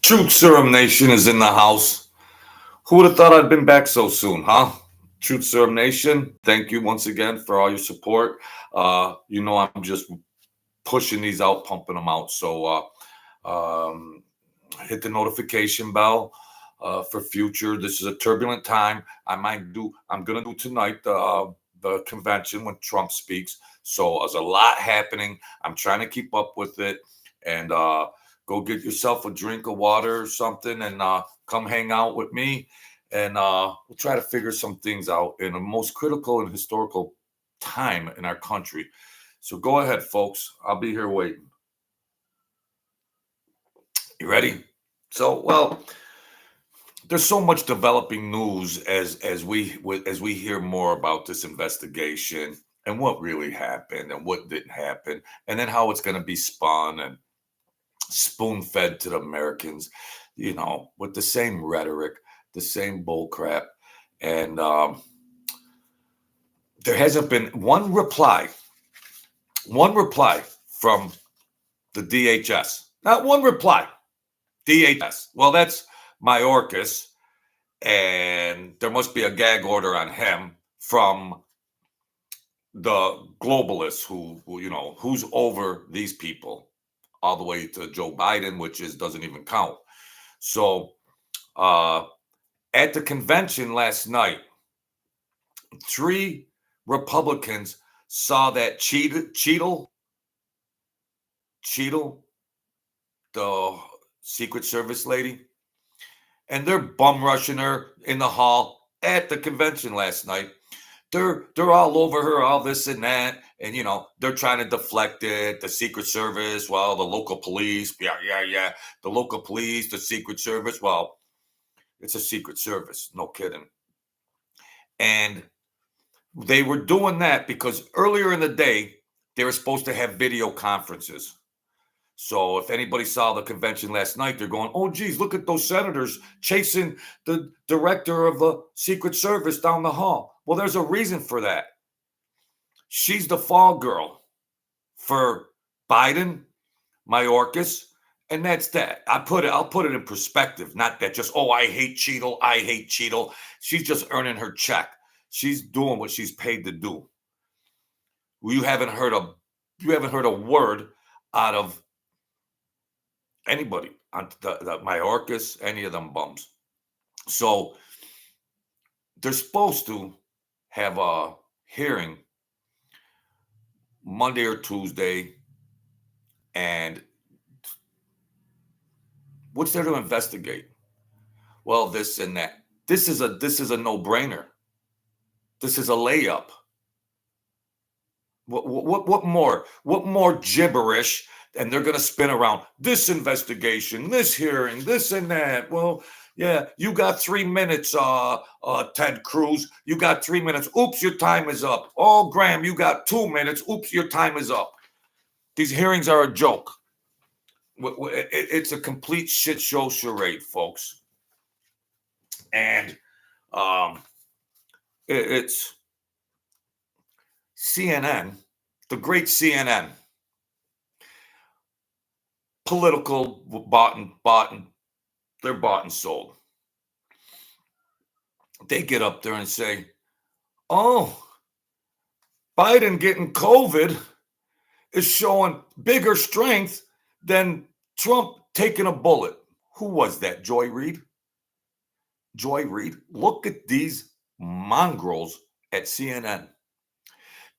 Truth Serum Nation is in the house. Who would have thought I'd been back so soon, huh? Truth Serum Nation, thank you once again for all your support. I'm just pushing these out, pumping them out. So hit the notification bell for future. This is a turbulent time. I'm gonna do tonight the convention when Trump speaks. So there's a lot happening. I'm trying to keep up with it, and go get yourself a drink of water or something, and come hang out with me, and we'll try to figure some things out in the most critical and historical time in our country. So go ahead, folks. I'll be here waiting. You ready? So, there's so much developing news as we hear more about this investigation and what really happened and what didn't happen, and then how it's going to be spun and spoon fed to the Americans, with the same rhetoric, the same bull crap, and there hasn't been one reply from the DHS. Not one reply. DHS. Well, that's Mayorkas, and there must be a gag order on him from the globalists who's over these people, all the way to Joe Biden, which doesn't even count. So at the convention last night, 3 Republicans saw that Cheadle, the Secret Service lady, and they're bum rushing her in the hall at the convention last night. They're all over her, all this and that, and they're trying to deflect it. The Secret Service, well, the local police, yeah, the local police, the Secret Service. Well, it's a Secret Service, no kidding. And they were doing that because earlier in the day they were supposed to have video conferences. So if anybody saw the convention last night, they're going, oh, geez, look at those senators chasing the director of the Secret Service down the hall. Well, there's a reason for that. She's the fall girl for Biden, Mayorkas, and that's that. I'll put it in perspective. Not that just, oh, I hate Cheadle. She's just earning her check. She's doing what she's paid to do. You haven't heard a word out of anybody on the Mayorkas, any of them bums. So they're supposed to have a hearing Monday or Tuesday, and what's there to investigate? Well, this and that. This is a no-brainer. This is a layup. What more gibberish? And they're going to spin around this investigation, this hearing, this and that. Well, yeah, you got 3 minutes, Ted Cruz. You got 3 minutes. Oops, your time is up. Oh, Graham, you got 2 minutes. Oops, your time is up. These hearings are a joke. It's a complete shit show charade, folks. And it's CNN, the great CNN. Political bought and they're bought and sold. They get up there and say, oh, Biden getting COVID is showing bigger strength than Trump taking a bullet. Who was that? Joy Reid? Look at these mongrels at CNN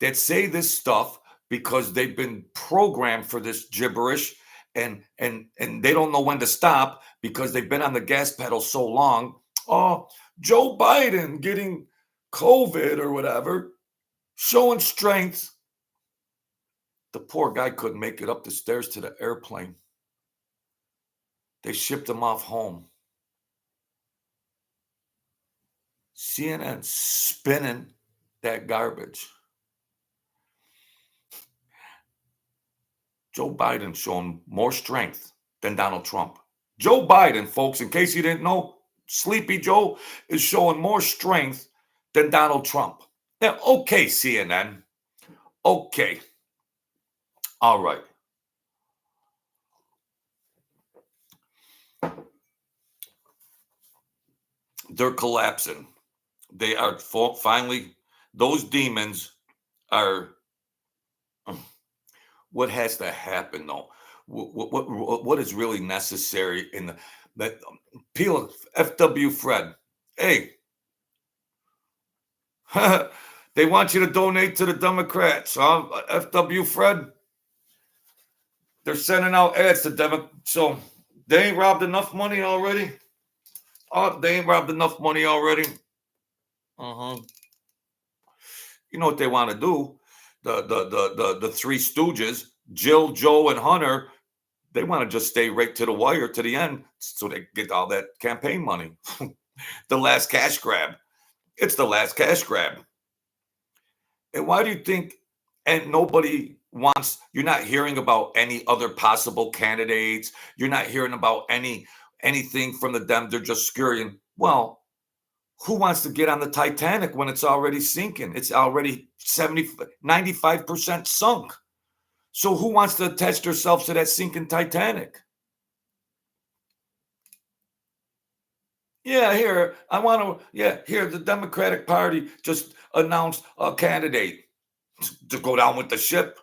that say this stuff because they've been programmed for this gibberish. And they don't know when to stop because they've been on the gas pedal so long. Oh, Joe Biden getting COVID or whatever, showing strength. The poor guy couldn't make it up the stairs to the airplane. They shipped him off home. CNN spinning that garbage. Joe Biden showing more strength than Donald Trump. Joe Biden, folks, in case you didn't know, Sleepy Joe is showing more strength than Donald Trump. Now, okay, CNN. Okay. All right. they're collapsing. They are finally, those demons are. What has to happen though? What is really necessary in the that Peel FW Fred? Hey, they want you to donate to the Democrats, huh? FW Fred. They're sending out ads to Demo. So they ain't robbed enough money already. Oh, they ain't robbed enough money already. Uh-huh. You know what they want to do? The three stooges, Jill, Joe, and Hunter. They want to just stay right to the wire to the end so they get all that campaign money. The last cash grab. It's the last cash grab. And why do you think? And nobody wants, you're not hearing about any other possible candidates. You're not hearing about anything from the Dem. They're just scurrying. Well, who wants to get on the Titanic when it's already sinking? It's already 95% sunk. So who wants to attach themselves to that sinking Titanic? Yeah, here, I want to, yeah, here, the Democratic Party just announced a candidate to go down with the ship.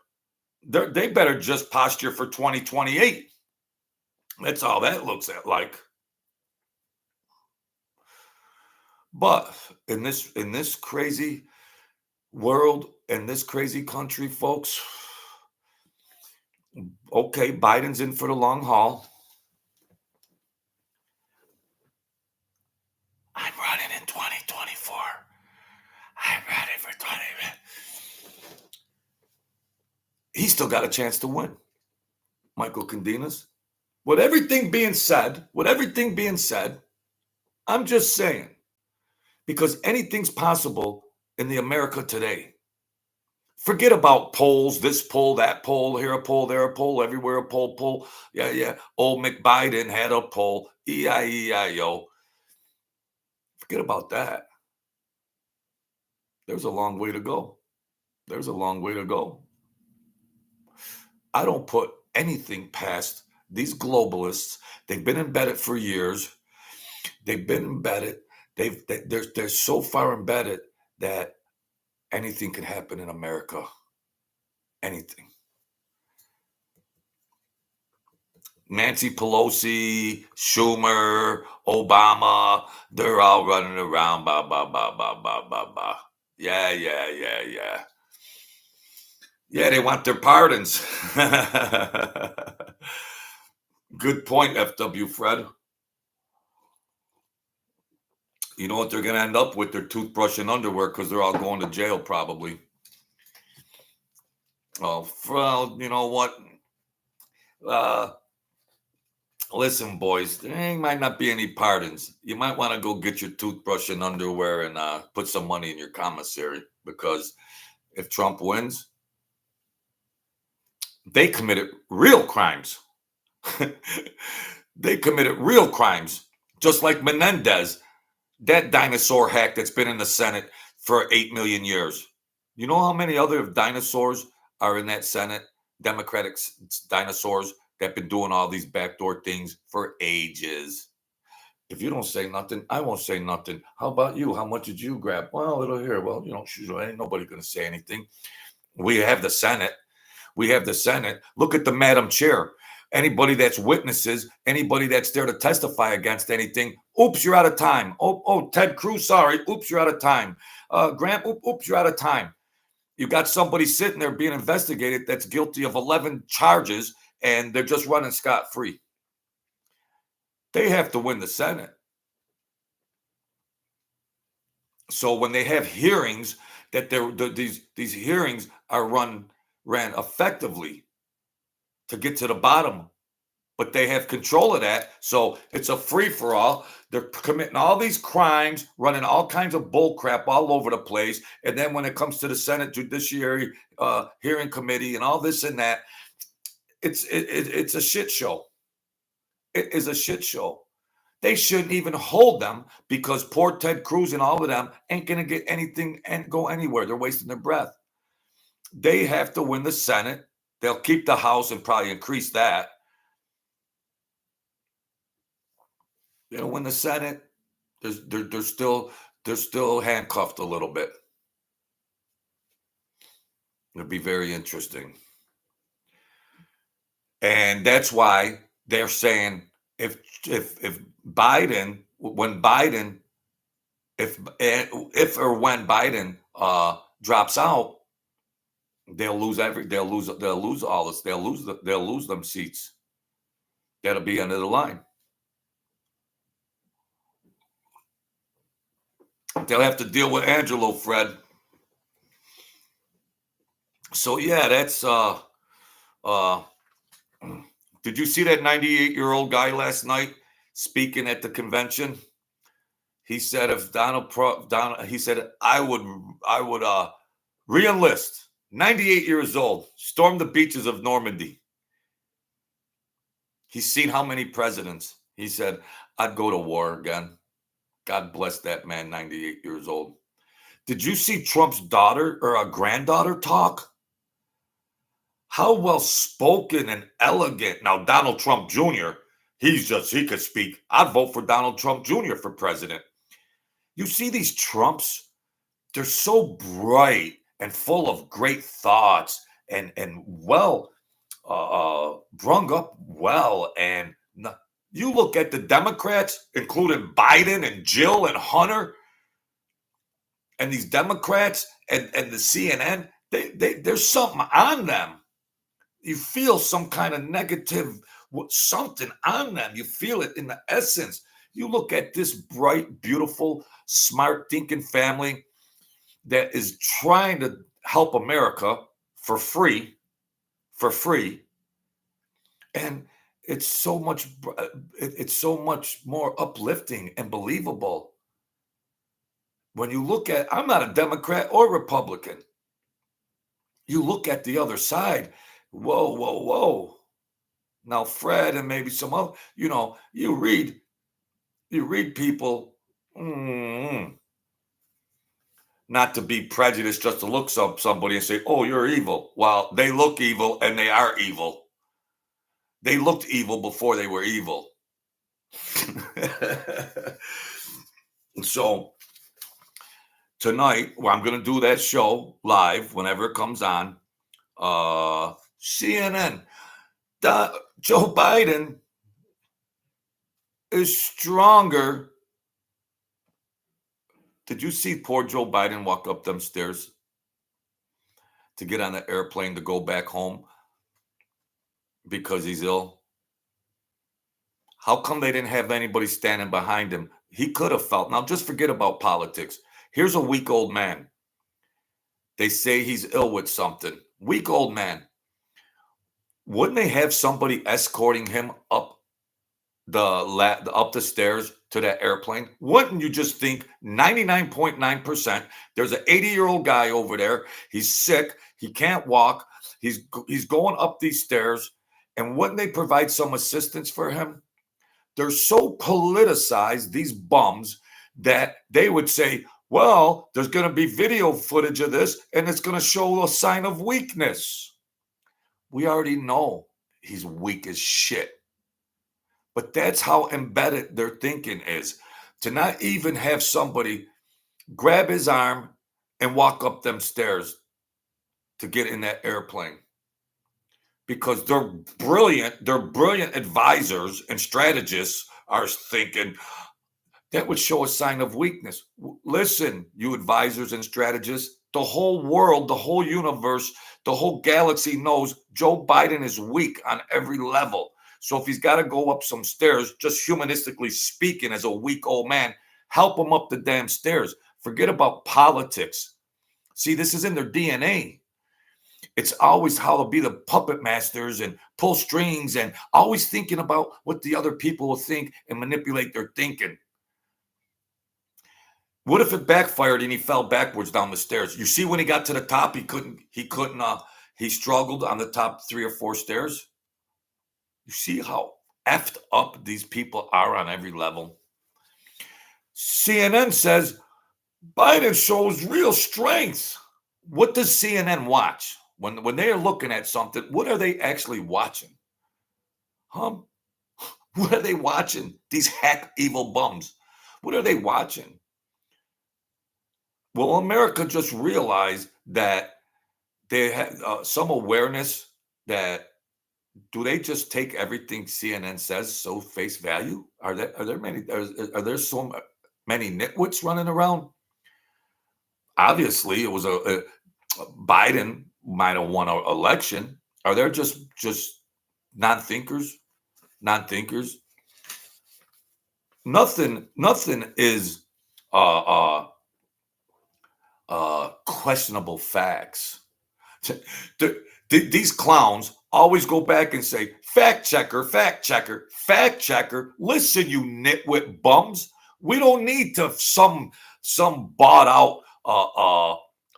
They better just posture for 2028. That's all that looks like. But in this crazy world, in this crazy country, folks, okay, Biden's in for the long haul. I'm running in 2024. I'm ready for 20. He's still got a chance to win. Michael Candinas. With everything being said, I'm just saying, because anything's possible in the America today. Forget about polls, this poll, that poll, here a poll, there a poll, everywhere a poll. Yeah. Old McBiden had a poll. E-I-E-I-O. Forget about that. There's a long way to go. I don't put anything past these globalists. They've been embedded for years. They've been embedded. They're so far embedded that anything can happen in America. Anything. Nancy Pelosi, Schumer, Obama, they're all running around. Yeah. Yeah, they want their pardons. Good point, FW Fred. You know what they're going to end up with? Their toothbrush and underwear, because they're all going to jail probably. Oh, well, you know what? Listen, boys, there might not be any pardons. You might want to go get your toothbrush and underwear and put some money in your commissary, because if Trump wins, they committed real crimes. They committed real crimes, just like Menendez, that dinosaur hack that's been in the Senate for 8 million years. You know how many other dinosaurs are in that Senate? Democratic dinosaurs that have been doing all these backdoor things for ages. If you don't say nothing, I won't say nothing. How about you? How much did you grab? Well, a little here. Well, ain't nobody going to say anything. We have the Senate. Look at the Madam Chair. Anybody that's witnesses, anybody that's there to testify against anything, oops, you're out of time. Oh, Ted Cruz, sorry. Oops, you're out of time. Grant, oops, you're out of time. You got somebody sitting there being investigated that's guilty of 11 charges, and they're just running scot-free. They have to win the Senate. So when they have hearings, that these hearings are ran effectively to get to the bottom, but they have control of that. So it's a free-for-all. They're committing all these crimes, running all kinds of bull crap all over the place. And then when it comes to the Senate Judiciary Hearing Committee and all this and that, it's a shit show. It is a shit show. They shouldn't even hold them, because poor Ted Cruz and all of them ain't going to get anything and go anywhere. They're wasting their breath. They have to win the Senate. They'll keep the House and probably increase that. They'll win the Senate. They're still handcuffed a little bit. It'll be very interesting. And that's why they're saying if Biden when Biden if or when Biden drops out, they'll lose all this. They'll lose them seats. That'll be end of the line. They'll have to deal with Angelo, Fred. So yeah, that's did you see that 98-year-old guy last night speaking at the convention? He said if he said I would re-enlist. 98 years old, storm the beaches of Normandy. He's seen how many presidents. He said, I'd go to war again. God bless that man, 98 years old. Did you see Trump's daughter or a granddaughter talk? How well spoken and elegant. Now, Donald Trump Jr., he could speak. I'd vote for Donald Trump Jr. for president. You see these Trumps, they're so bright and full of great thoughts and well brung up well. And you look at the Democrats, including Biden and Jill and Hunter, and these Democrats and the CNN, there's something on them. You feel some kind of negative, something on them. You feel it in the essence. You look at this bright, beautiful, smart thinking family that is trying to help America for free. And it's so much more uplifting and believable. When you look at, I'm not a Democrat or Republican. You look at the other side. Whoa. Now, Fred and maybe some other, you read people, not to be prejudiced, just to look somebody and say, oh, you're evil. Well, they look evil and they are evil. They looked evil before they were evil. So tonight, I'm going to do that show live whenever it comes on. CNN. Joe Biden is stronger. Did you see poor Joe Biden walk up them stairs to get on the airplane to go back home because he's ill? How come they didn't have anybody standing behind him? He could have felt. Now, just forget about politics. Here's a weak old man. They say he's ill with something. Weak old man. Wouldn't they have somebody escorting him up the stairs to that airplane? Wouldn't you just think 99.9%? There's an 80-year-old guy over there. He's sick. He can't walk. He's going up these stairs. And wouldn't they provide some assistance for him? They're so politicized, these bums, that they would say, well, there's going to be video footage of this, and it's going to show a sign of weakness. We already know he's weak as shit. But that's how embedded their thinking is. To not even have somebody grab his arm and walk up them stairs to get in that airplane. Because they're brilliant advisors and strategists are thinking that would show a sign of weakness. Listen, you advisors and strategists, the whole world, the whole universe, the whole galaxy knows Joe Biden is weak on every level. So if he's got to go up some stairs, just humanistically speaking, as a weak old man, help him up the damn stairs. Forget about politics. See, this is in their DNA. It's always how to be the puppet masters and pull strings and always thinking about what the other people will think and manipulate their thinking. What if it backfired and he fell backwards down the stairs? You see, when he got to the top, he struggled on the top 3 or 4 stairs. You see how effed up these people are on every level. CNN says Biden shows real strength. What does CNN watch? When they are looking at something, what are they actually watching? What are they watching? These hack evil bums. What are they watching? Will America just realize that they have some awareness that do they just take everything CNN says so face value? Are there so many nitwits running around? Obviously, it was a Biden might have won an election. Are there just non-thinkers? Non-thinkers? Nothing is uh, uh, questionable facts. These clowns always go back and say, fact checker, fact checker, fact checker. Listen, you nitwit bums. We don't need to some bought out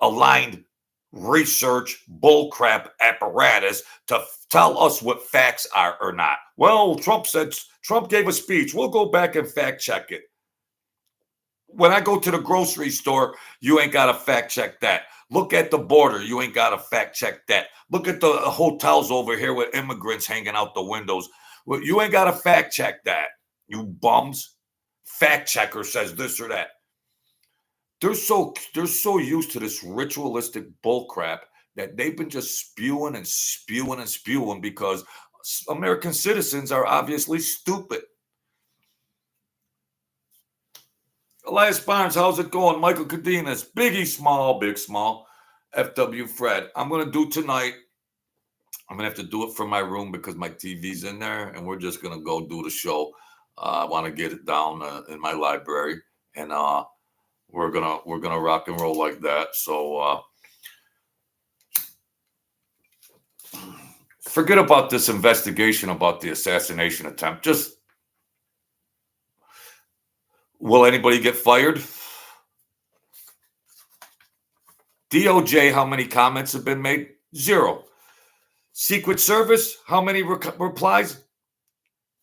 aligned research bullcrap apparatus to tell us what facts are or not. Well, Trump gave a speech. We'll go back and fact check it. When I go to the grocery store, you ain't got to fact check that. Look at the border. You ain't got to fact check that. Look at the hotels over here with immigrants hanging out the windows. Well, you ain't got to fact check that, you bums. Fact checker says this or that. They're so used to this ritualistic bullcrap that they've been just spewing and spewing and spewing because American citizens are obviously stupid. Elias Barnes, how's it going? Michael Cadenas, Biggie Small, Big Small, FW Fred. I'm going to do tonight. I'm going to have to do it from my room because my TV's in there, and we're just going to go do the show. I want to get it down in my library, and we're gonna rock and roll like that. So forget about this investigation about the assassination attempt. Just will anybody get fired? DOJ, how many comments have been made? 0. Secret Service, how many replies?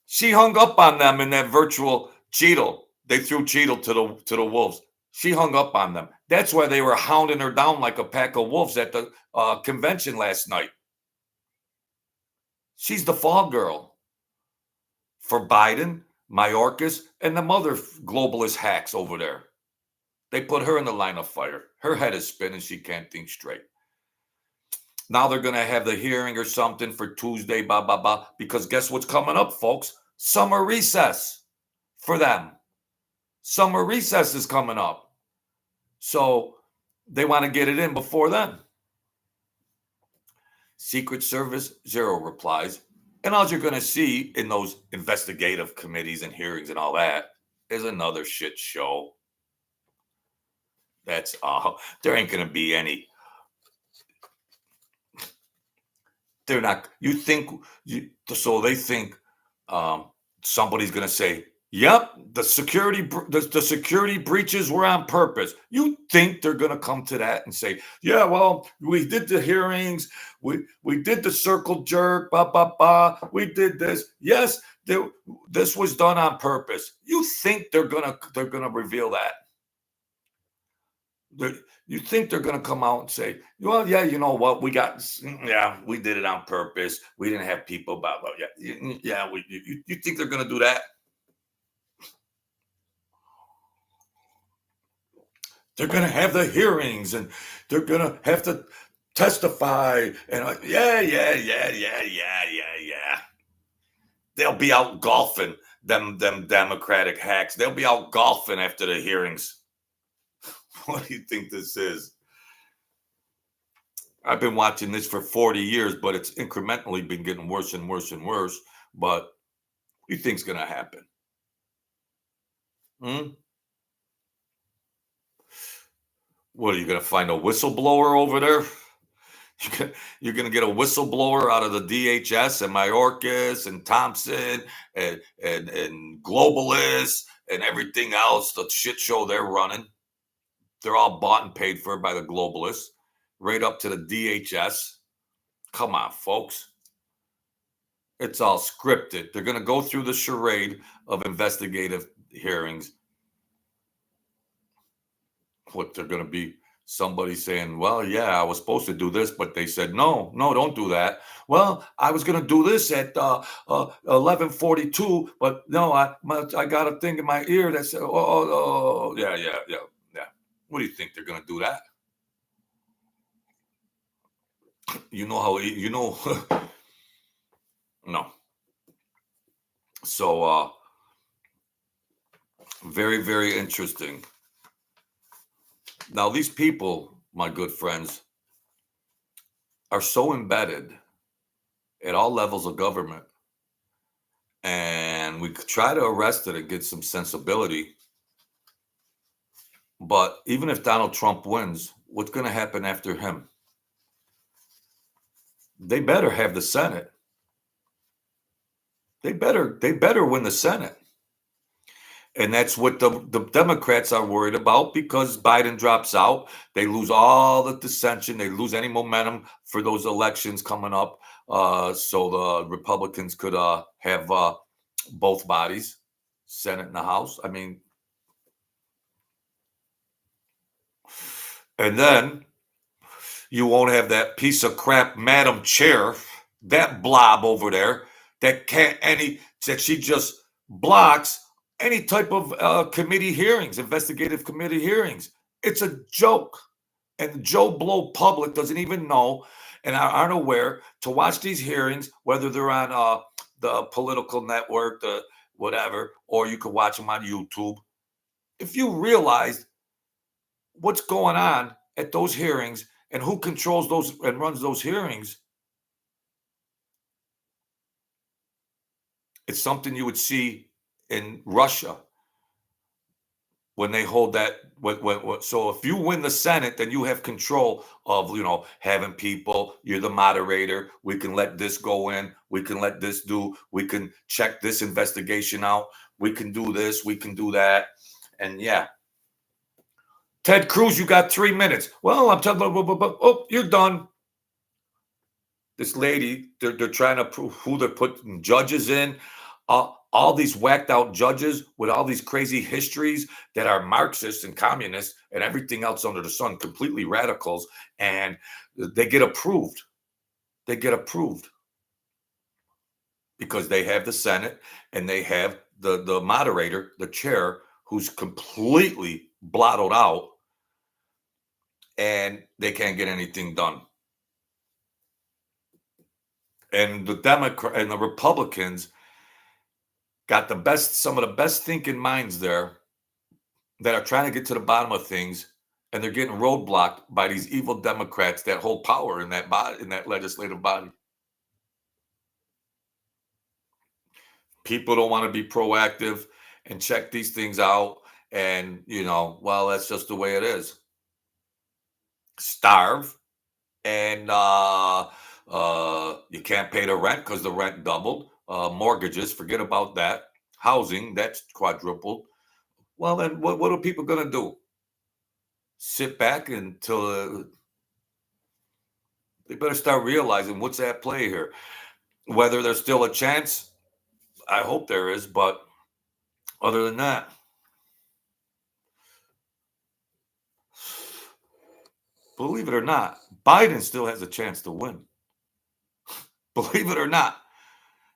She hung up on them in that virtual Cheadle. They threw Cheadle to the wolves. She hung up on them. That's why they were hounding her down like a pack of wolves at the convention last night. She's the fall girl for Biden, Mayorkas, and the mother globalist hacks over there. They put her in the line of fire. Her head is spinning. She can't think straight. Now they're going to have the hearing or something for Tuesday, blah, blah, blah. Because guess what's coming up, folks? Summer recess for them. Summer recess is coming up. So they want to get it in before then. Secret Service, 0 replies. And all you're going to see in those investigative committees and hearings and all that is another shit show. That's all. There ain't going to be any. They're not. You think. So they think somebody's going to say, yep, the security breaches were on purpose. You think they're going to come to that and say, yeah, well, we did the hearings, we did the circle jerk, we did this. Yes, this was done on purpose. You think they're gonna reveal that? You think they're going to come out and say, well, yeah, you know what? We did it on purpose. We didn't have people, blah, blah. Yeah. You think they're going to do that? They're going to have the hearings and they're going to have to testify. And yeah. They'll be out golfing, them Democratic hacks. They'll be out golfing after the hearings. What do you think this is? I've been watching this for 40 years, but it's incrementally been getting worse and worse and worse. But what do you think's going to happen? What, are you going to find a whistleblower over there? You're going to get a whistleblower out of the DHS and Mayorkas and Thompson and globalists and everything else, the shit show they're running. They're all bought and paid for by the globalists, right up to the DHS. Come on, folks. It's all scripted. They're going to go through the charade of investigative hearings. What they're going to be Somebody saying, well, yeah, I was supposed to do this, but they said, no, no, don't do that. Well, I was going to do this at 11:42, but no, I got a thing in my ear that said, oh, yeah, yeah, yeah, yeah. What do you think? They're going to do that? You know how, no. So, very, very interesting. Now, these people, my good friends, are so embedded at all levels of government, and we could try to arrest it and get some sensibility. But even if Donald Trump wins, what's going to happen after him? They better have the Senate. They better win the Senate. And that's what the Democrats are worried about, because Biden drops out. They lose all the dissension. They lose any momentum for those elections coming up. So the Republicans could have both bodies, Senate and the House. I mean, and then you won't have that piece of crap Madam Chair, that blob over there that can't that she just blocks any type of committee hearings, investigative committee hearings. It's a joke. And the Joe Blow public doesn't even know and aren't aware to watch these hearings, whether they're on the political network, the whatever, or you can watch them on YouTube. If you realize what's going on at those hearings and who controls those and runs those hearings, it's something you would see in Russia when they hold that. So if you win the Senate, then you have control of, having people. You're the moderator. We can let this go in. We can let this do. We can check this investigation out. We can do this. We can do that. And yeah. Ted Cruz, you got 3 minutes. Well, I'm talking about, oh, you're done. This lady, they're trying to prove who they're putting judges in. All these whacked out judges with all these crazy histories that are Marxists and communists and everything else under the sun, completely radicals, and they get approved. They get approved because they have the Senate and they have the moderator, the chair, who's completely blotted out, and they can't get anything done. And the Democrat and the Republicans got some of the best thinking minds there that are trying to get to the bottom of things, and they're getting roadblocked by these evil Democrats that hold power in that body, in that legislative body. People don't want to be proactive and check these things out, and well, that's just the way it is. Starve, and you can't pay the rent because the rent doubled. Mortgages, forget about that. Housing, that's quadrupled. Well, then what are people going to do? Sit back until they better start realizing what's at play here. Whether there's still a chance, I hope there is, but other than that, believe it or not, Biden still has a chance to win. Believe it or not,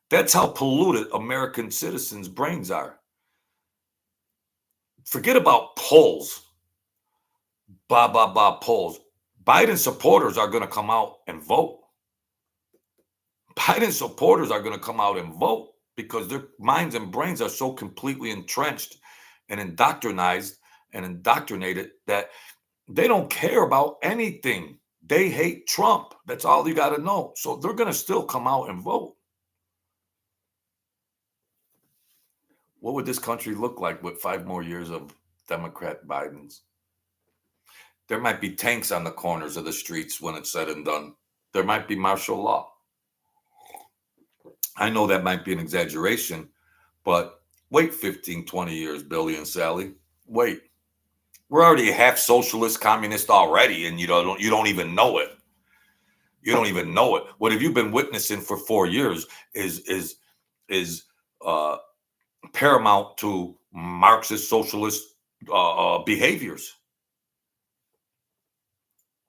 that's how polluted American citizens' brains are. Forget about polls. Polls. Biden supporters are going to come out and vote. Biden supporters are going to come out and vote because their minds and brains are so completely entrenched and indoctrinated that they don't care about anything. They hate Trump. That's all you got to know. So they're going to still come out and vote. What would this country look like with 5 more years of Democrat Bidens? There might be tanks on the corners of the streets when it's said and done. There might be martial law. I know that might be an exaggeration, but wait 15, 20 years, Billy and Sally. Wait. We're already half socialist, communist already, and you don't even know it. You don't even know it. What have you been witnessing for 4 years is paramount to Marxist socialist behaviors.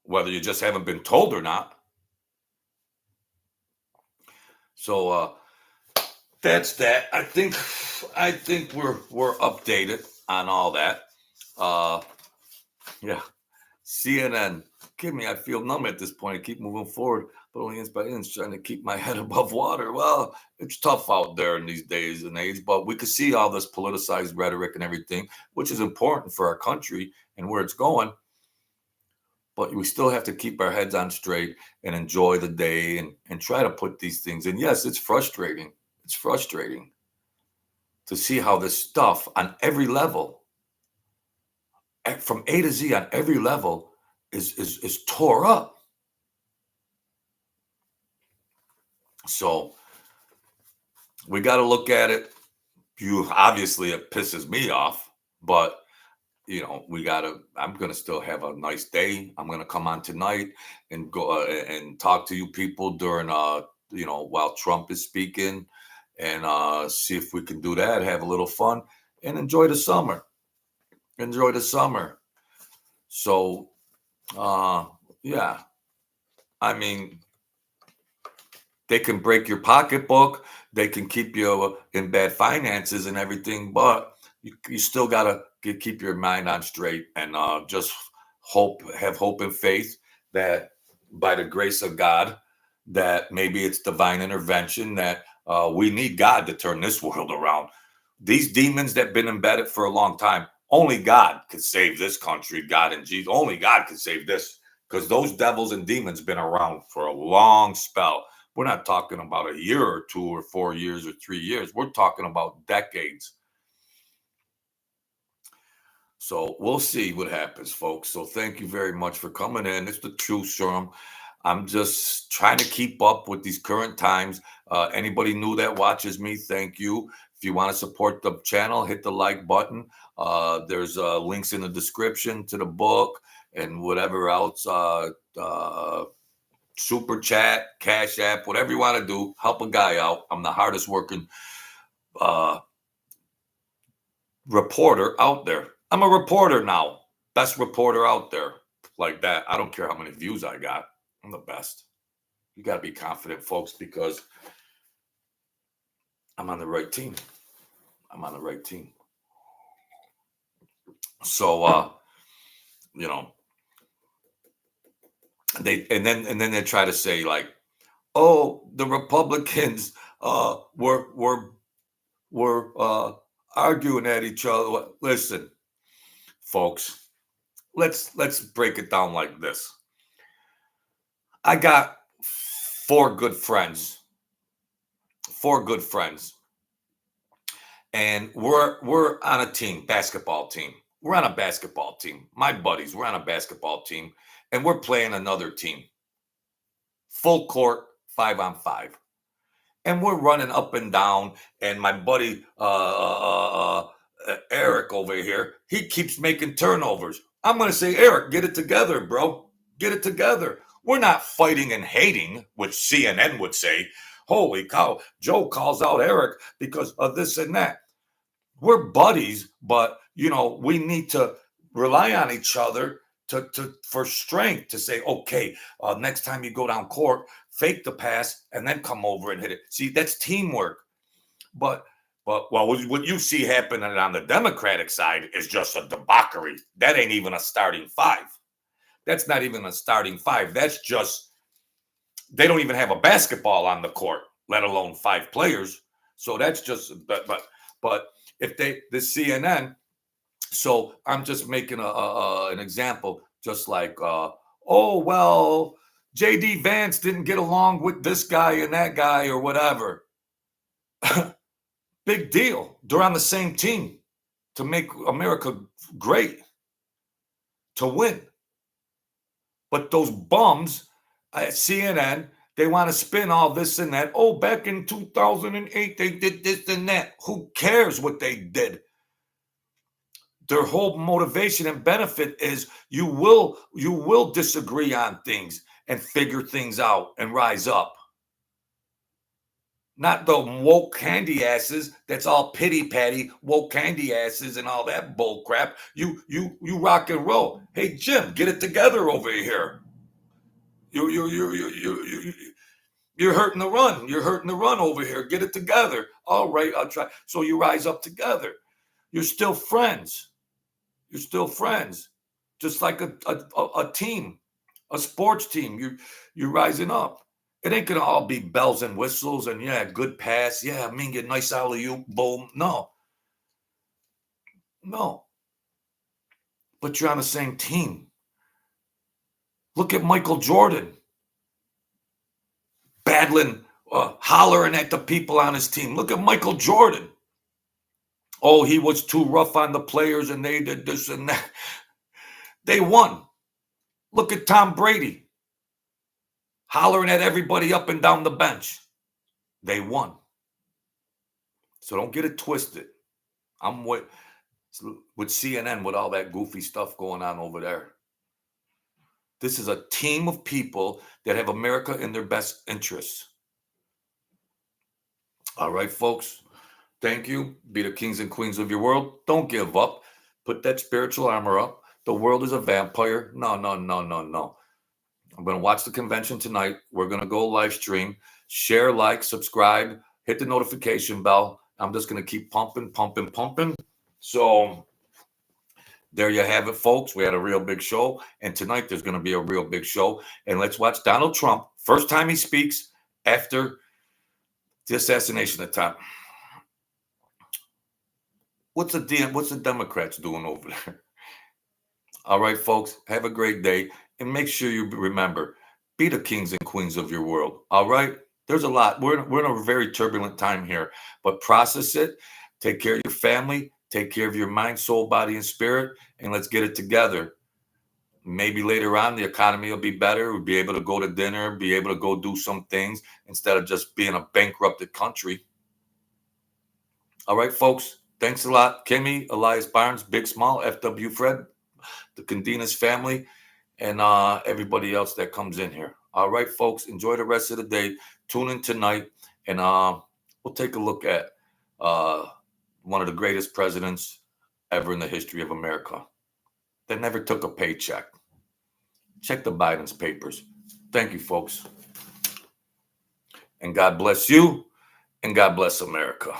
whether you just haven't been told or not. So that's that. I think we're updated on all that. Uh, yeah. CNN. Give me, I feel numb at this point. I keep moving forward, but only inch by inch, trying to keep my head above water. Well, it's tough out there in these days and age, but we can see all this politicized rhetoric and everything, which is important for our country and where it's going. But we still have to keep our heads on straight and enjoy the day and try to put these things in. Yes, it's frustrating. It's frustrating to see how this stuff on every level, from A to Z on every level, is tore up. So we got to look at it. Obviously it pisses me off, but I'm gonna still have a nice day. I'm gonna come on tonight and go and talk to you people during while Trump is speaking, and see if we can do that, have a little fun, and enjoy the summer. Enjoy the summer. So yeah, I mean, they can break your pocketbook, they can keep you in bad finances and everything, but you still gotta keep your mind on straight and just have hope and faith that by the grace of God, that maybe it's divine intervention, that we need God to turn this world around. These demons that have been embedded for a long time, only God could save this country. God and Jesus, only God could save this, because those devils and demons been around for a long spell. We're not talking about a year or 2 or 4 years or 3 years. We're talking about decades. So we'll see what happens, folks. So thank you very much for coming in. It's the truth serum. I'm just trying to keep up with these current times. Anybody new that watches me, thank you. If you want to support the channel, hit the like button. There's links in the description to the book and whatever else. Super chat, Cash App, whatever you want to do. Help a guy out. I'm the hardest working reporter out there. I'm a reporter now. Best reporter out there. Like that. I don't care how many views I got. I'm the best. You got to be confident, folks, because I'm on the right team. I'm on the right team. So, then they try to say, like, oh, the Republicans were arguing at each other. Listen, folks, let's break it down like this. I got four good friends, and we're on a team, basketball team. We're on a basketball team. My buddies, we're on a basketball team, and we're playing another team. Full court, 5-on-5. And we're running up and down, and my buddy Eric over here, he keeps making turnovers. I'm going to say, Eric, get it together, bro. Get it together. We're not fighting and hating, which CNN would say. Holy cow, Joe calls out Eric because of this and that. We're buddies, but we need to rely on each other for strength to say, okay, next time you go down court, fake the pass and then come over and hit it. See, that's teamwork. But what you see happening on the Democratic side is just a debauchery. That ain't even a starting five. That's not even a starting five. That's just, they don't even have a basketball on the court, let alone 5 players. So that's just, but if the CNN, so I'm just making an example, just like, oh, well, J.D. Vance didn't get along with this guy and that guy or whatever. Big deal. They're on the same team to make America great, to win. But those bums at CNN, they want to spin all this and that. Oh, back in 2008, they did this and that. Who cares what they did? Their whole motivation and benefit is you will disagree on things and figure things out and rise up. Not the woke candy asses that's all pity patty, woke candy asses and all that bull crap. You rock and roll. Hey, Jim, get it together over here. You're hurting the run. You're hurting the run over here. Get it together. All right, I'll try. So you rise up together. You're still friends. You're still friends. Just like a team, a sports team. You're rising up. It ain't gonna all be bells and whistles and yeah, good pass. Yeah, Minga, nice alley-oop, boom. No, no. But you're on the same team. Look at Michael Jordan battling, hollering at the people on his team. Look at Michael Jordan. Oh, he was too rough on the players and they did this and that. They won. Look at Tom Brady hollering at everybody up and down the bench. They won. So don't get it twisted. I'm with CNN with all that goofy stuff going on over there. This is a team of people that have America in their best interests. All right, folks. Thank you. Be the kings and queens of your world. Don't give up. Put that spiritual armor up. The world is a vampire. No, no, no, no, no. I'm going to watch the convention tonight. We're going to go live stream. Share, like, subscribe, hit the notification bell. I'm just going to keep pumping, pumping, pumping. So there you have it, folks. We had a real big show. And tonight there's going to be a real big show. And let's watch Donald Trump. First time he speaks after the assassination attempt. What's the Democrats doing over there? All right, folks, have a great day. And make sure you remember, be the kings and queens of your world. All right? There's a lot. We're in a very turbulent time here. But process it. Take care of your family. Take care of your mind, soul, body, and spirit. And let's get it together. Maybe later on, the economy will be better. We'll be able to go to dinner, be able to go do some things instead of just being a bankrupted country. All right, folks. Thanks a lot. Kimmy, Elias Barnes, Big Small, FW Fred, the Candinas family, and everybody else that comes in here. All right, folks. Enjoy the rest of the day. Tune in tonight, and we'll take a look at one of the greatest presidents ever in the history of America that never took a paycheck. Check the Biden's papers. Thank you, folks. And God bless you, and God bless America.